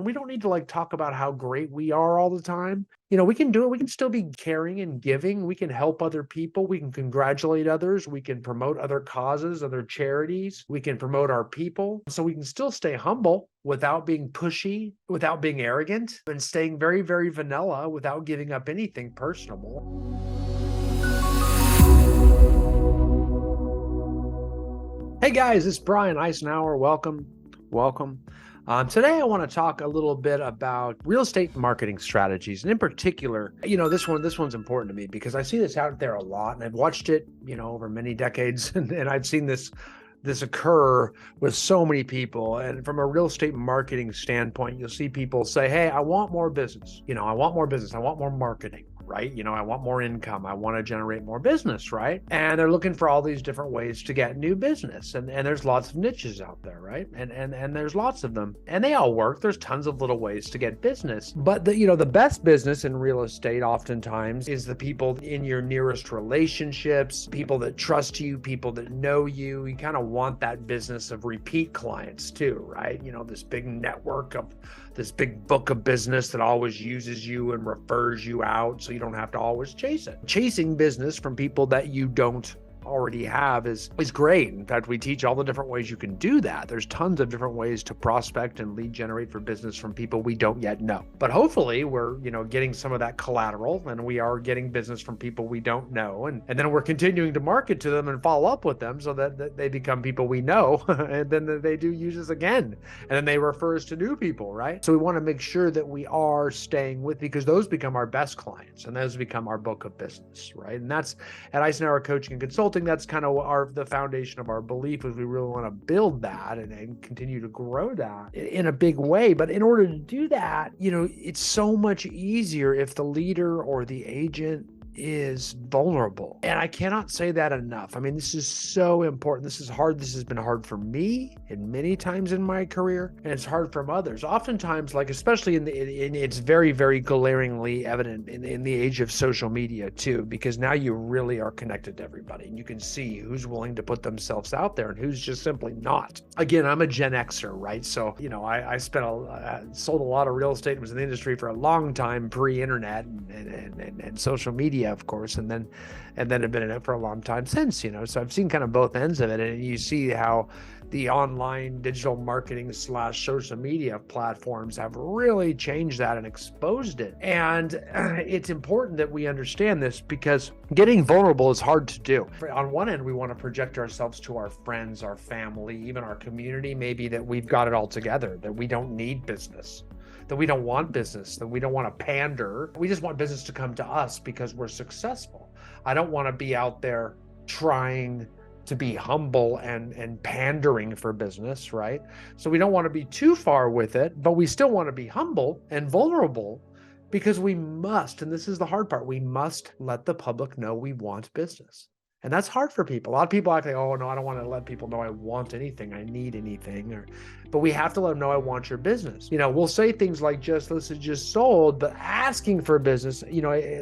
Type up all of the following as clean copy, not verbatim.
important. We don't need to like talk about how great we are all the time. We can do it. We can still be caring and giving. We can help other people. We can congratulate others. We can promote other causes, other charities. We can promote our people. So we can still stay humble without being pushy, without being arrogant, and staying very, very vanilla without giving up anything personable. Hey guys, it's Brian Eisenhower. Welcome. Today I want to talk a little bit about real estate marketing strategies. And in particular, this one's important to me because I see this out there a lot and I've watched it, over many decades and I've seen this occur with so many people. And from a real estate marketing standpoint, you'll see people say, hey, I want more business. I want more business. I want more marketing. Right? I want more income. I want to generate more business, right? And they're looking for all these different ways to get new business. And there's lots of niches out there, right? And there's lots of them. And they all work. There's tons of little ways to get business. But the best business in real estate oftentimes is the people in your nearest relationships, people that trust you, people that know you. You kind of want that business of repeat clients too, right? This big network of this big book of business that always uses you and refers you out so you don't have to always chase it. Chasing business from people that you don't already have is great. In fact, we teach all the different ways you can do that. There's tons of different ways to prospect and lead generate for business from people we don't yet know. But hopefully we're, getting some of that collateral and we are getting business from people we don't know. And then we're continuing to market to them and follow up with them so that they become people we know and then they do use us again. And then they refer us to new people, right? So we want to make sure that we are staying with, because those become our best clients and those become our book of business, right? And that's at Eisenhower Coaching and Consulting. That's kind of the foundation of our belief, is we really want to build that and continue to grow that in a big way. But in order to do that, it's so much easier if the leader or the agent is vulnerable. And I cannot say that enough. I mean, this is so important. This is hard. This has been hard for me and many times in my career, and it's hard for others. Oftentimes, especially it's very, very glaringly evident in the age of social media too, because now you really are connected to everybody and you can see who's willing to put themselves out there and who's just simply not. Again, I'm a Gen Xer, right? So, I sold a lot of real estate and was in the industry for a long time, pre-internet and social media, of course, and then have been in it for a long time since, so I've seen kind of both ends of it. And you see how the online digital marketing / social media platforms have really changed that and exposed it. And it's important that we understand this, because getting vulnerable is hard to do. On one end, we want to project ourselves to our friends, our family, even our community, maybe that we've got it all together, that we don't need business, that we don't want business, that we don't want to pander. We just want business to come to us because we're successful. I don't want to be out there trying to be humble and pandering for business, right? So we don't want to be too far with it, but we still want to be humble and vulnerable, because we must, and this is the hard part, we must let the public know we want business. And that's hard for people. A lot of people act like, oh no, I don't want to let people know I want anything, I need anything. But we have to let them know I want your business. We'll say things like this is just sold, but asking for business,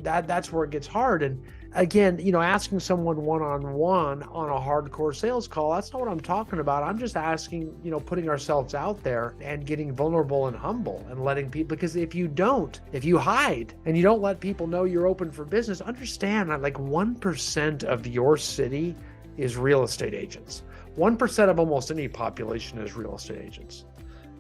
that's where it gets hard. And again, asking someone one-on-one on a hardcore sales call, that's not what I'm talking about. I'm just asking, putting ourselves out there and getting vulnerable and humble and letting people, because if you hide and you don't let people know you're open for business, understand that 1% of your city is real estate agents. 1% of almost any population is real estate agents.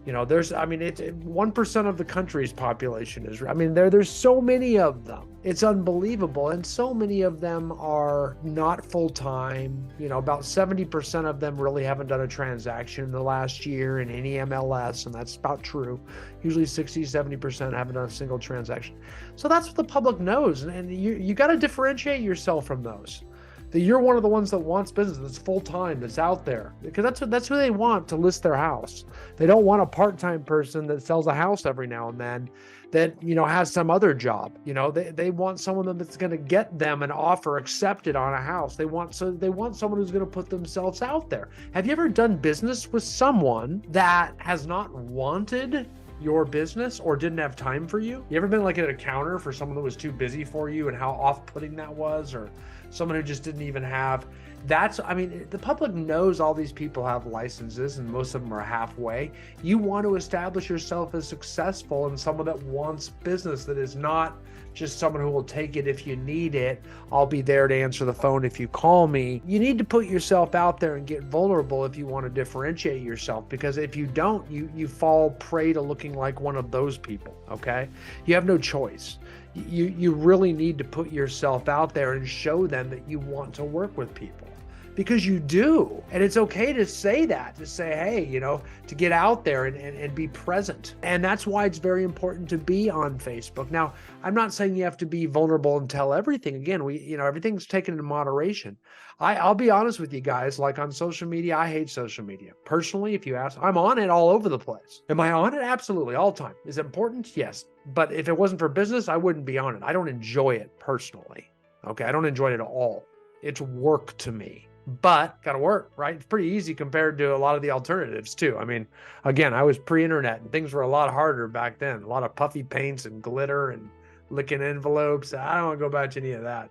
It's 1% of the country's population is, there's so many of them. It's unbelievable. And so many of them are not full-time. About 70% of them really haven't done a transaction in the last year in any MLS. And that's about true. Usually 60, 70% haven't done a single transaction. So that's what the public knows. And you got to differentiate yourself from those. That you're one of the ones that wants business, that's full-time, that's out there, because that's who they want to list their house. They don't want a part-time person that sells a house every now and then that, has some other job. They want someone that's going to get them an offer accepted on a house. They want someone who's going to put themselves out there. Have you ever done business with someone that has not wanted your business or didn't have time for you? You ever been at a counter for someone that was too busy for you and how off-putting that was, or someone who just didn't even have I mean, the public knows all these people have licenses and most of them are halfway. You want to establish yourself as successful and someone that wants business, that is not just someone who will take it if you need it. I'll be there to answer the phone if you call me. You need to put yourself out there and get vulnerable if you want to differentiate yourself, because if you don't, you fall prey to looking like one of those people, okay? You have no choice. You really need to put yourself out there and show them that you want to work with people, because you do. And it's okay to say that, to say, hey, to get out there and be present. And that's why it's very important to be on Facebook. Now, I'm not saying you have to be vulnerable and tell everything. Again, everything's taken in moderation. I'll be honest with you guys, like on social media, I hate social media. Personally, if you ask, I'm on it all over the place. Am I on it? Absolutely, all the time. Is it important? Yes. But if it wasn't for business, I wouldn't be on it. I don't enjoy it personally. Okay, I don't enjoy it at all. It's work to me. But gotta work, right? It's pretty easy compared to a lot of the alternatives too. I mean, again, I was pre-internet and things were a lot harder back then. A lot of puffy paints and glitter and licking envelopes. I don't want to go back to any of that.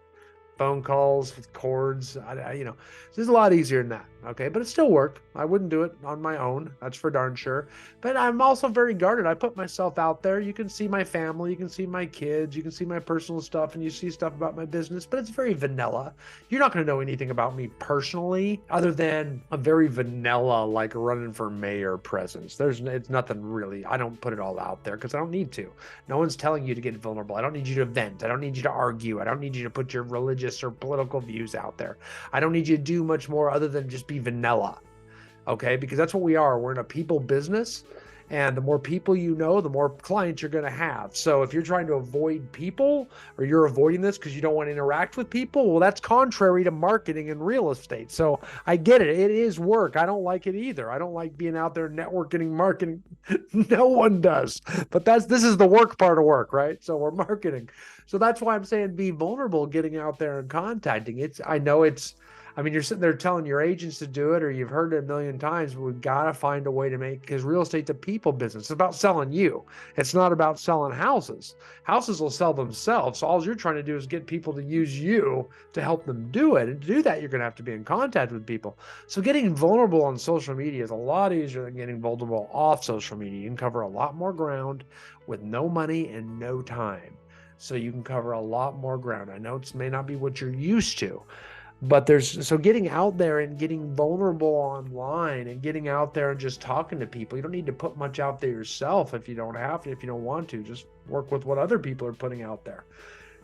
Phone calls with cords, it's a lot easier than that, okay? But it still worked. I wouldn't do it on my own, that's for darn sure. But I'm also very guarded. I put myself out there. You can see my family, you can see my kids, you can see my personal stuff, and you see stuff about my business, but it's very vanilla. You're not going to know anything about me personally other than a very vanilla, like running for mayor presence. It's nothing really. I don't put it all out there because I don't need to. No one's telling you to get vulnerable. I don't need you to vent. I don't need you to argue. I don't need you to put your religious or political views out there. I don't need you to do much more other than just be vanilla, okay? Because that's what we are. We're in a people business, and the more people you know, the more clients you're going to have. So if you're trying to avoid people, or you're avoiding this because you don't want to interact with people, well, that's contrary to marketing and real estate. So I get it. It is work. I don't like it either. I don't like being out there networking and marketing. No one does. But this is the work part of work, right? So we're marketing. So that's why I'm saying be vulnerable, getting out there and contacting. You're sitting there telling your agents to do it, or you've heard it a million times, but we've got to find a way to because real estate's a people business. It's about selling you. It's not about selling houses. Houses will sell themselves. So all you're trying to do is get people to use you to help them do it. And to do that, you're going to have to be in contact with people. So getting vulnerable on social media is a lot easier than getting vulnerable off social media. You can cover a lot more ground with no money and no time. So you can cover a lot more ground. I know it may not be what you're used to, but getting out there and getting vulnerable online and getting out there and just talking to people. You don't need to put much out there yourself if you don't have to, if you don't want to. Just work with what other people are putting out there.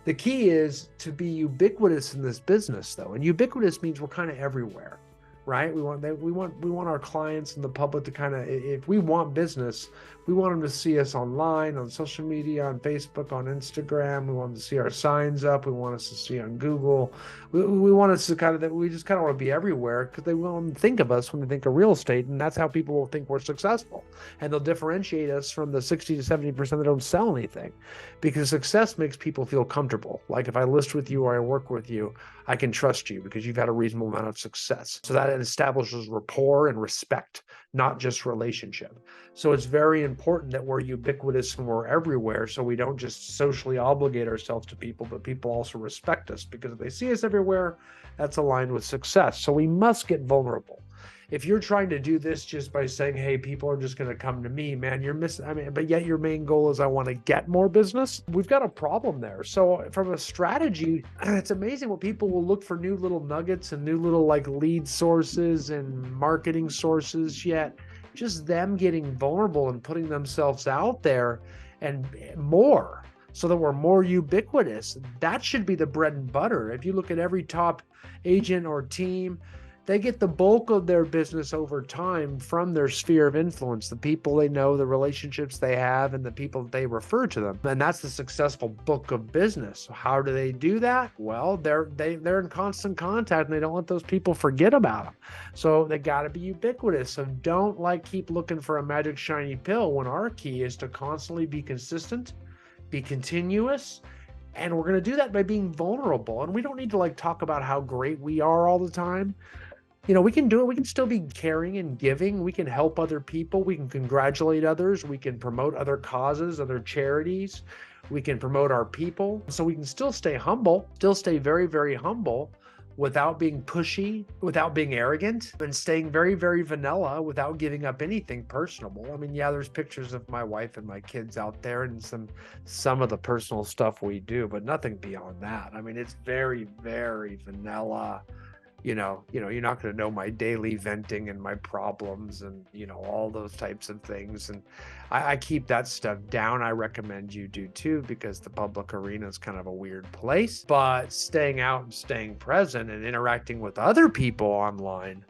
The key is to be ubiquitous in this business, though. And ubiquitous means we're kind of everywhere, right? We want our clients and the public to if we want business, we want them to see us online, on social media, on Facebook, on Instagram. We want them to see our signs up. We want us to see on Google. We want us to we just want to be everywhere, because they won't think of us when they think of real estate. And that's how people will think we're successful. And they'll differentiate us from the 60 to 70% that don't sell anything, because success makes people feel comfortable. Like if I list with you or I work with you, I can trust you because you've had a reasonable amount of success. So that establishes rapport and respect, not just relationship. So it's very important that we're ubiquitous and we're everywhere, so we don't just socially obligate ourselves to people, but people also respect us, because if they see us everywhere, that's aligned with success. So we must get vulnerable. If you're trying to do this just by saying, hey, people are just going to come to me, man, you're missing. But yet your main goal is I want to get more business. We've got a problem there. So from a strategy, it's amazing what people will look for, new little nuggets and new little lead sources and marketing sources, yet just them getting vulnerable and putting themselves out there and more, so that we're more ubiquitous. That should be the bread and butter. If you look at every top agent or team, they get the bulk of their business over time from their sphere of influence, the people they know, the relationships they have, and the people that they refer to them. And that's the successful book of business. So how do they do that? Well, they're in constant contact, and they don't let those people forget about them. So they got to be ubiquitous. So don't keep looking for a magic shiny pill, when our key is to constantly be consistent, be continuous. And we're going to do that by being vulnerable. And we don't need to talk about how great we are all the time. We can do it. We can still be caring and giving. We can help other people. We can congratulate others. We can promote other causes, other charities. We can promote our people. So we can still stay humble, still stay very, very humble, without being pushy, without being arrogant, and staying very, very vanilla without giving up anything personable. I mean, yeah, there's pictures of my wife and my kids out there and some of the personal stuff we do, but nothing beyond that. I mean, it's very, very vanilla. You're not going to know my daily venting and my problems and, all those types of things. And I keep that stuff down. I recommend you do too, because the public arena is kind of a weird place. But staying out and staying present and interacting with other people online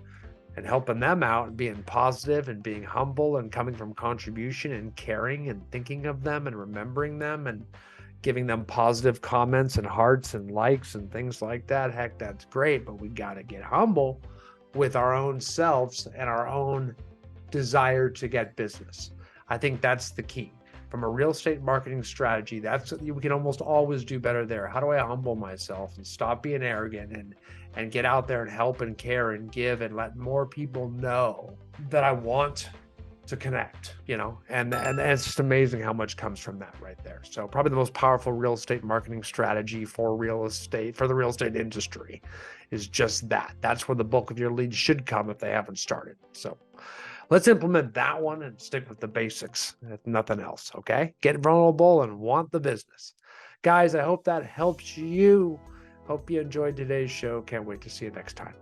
and helping them out and being positive and being humble and coming from contribution and caring and thinking of them and remembering them and giving them positive comments and hearts and likes and things like that. Heck, that's great, but we got to get humble with our own selves and our own desire to get business. I think that's the key. From a real estate marketing strategy, we can almost always do better there. How do I humble myself and stop being arrogant and get out there and help and care and give and let more people know that I want to connect, and it's just amazing how much comes from that right there. So probably the most powerful real estate marketing strategy for the real estate industry is just that. That's where the bulk of your leads should come if they haven't started. So let's implement that one and stick with the basics, if nothing else. Okay. Get vulnerable and want the business. Guys, I hope that helps you. Hope you enjoyed today's show. Can't wait to see you next time.